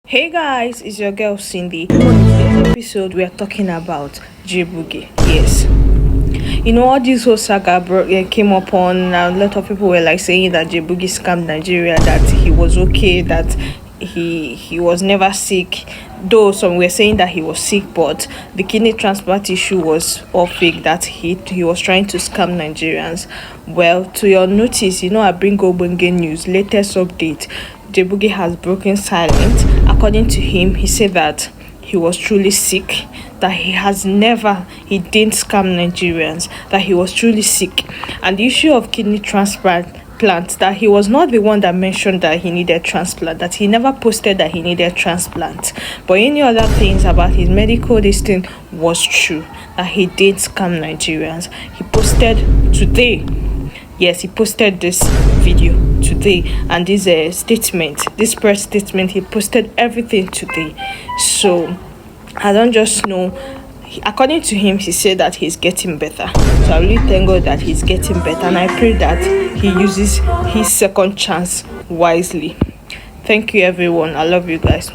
Hey guys, it's your girl Cindy. On today's episode, we are talking about Jay-boggie. Yes, all this whole saga came upon. A lot of people were like saying that Jay-boggie scammed Nigeria, that he was okay, that he was never sick. Though some were saying that he was sick, but the kidney transplant issue was all fake. That he was trying to scam Nigerians. Well, to your notice, I bring Obonge news. Latest update: Jay-boggie has broken silence. According to him, he said that he was truly sick, that he didn't scam Nigerians, that he was truly sick. And the issue of kidney transplant, that he was not the one that mentioned that he needed transplant, that he never posted that he needed transplant. But any other things about his medical this thing was true, that he did scam Nigerians. He posted today. Yes, he posted this video today, and this this press statement, he posted everything today. So I don't just know. According to him, he said that he's getting better. So I really thank God that he's getting better, and I pray that he uses his second chance wisely. Thank you, everyone. I love you guys.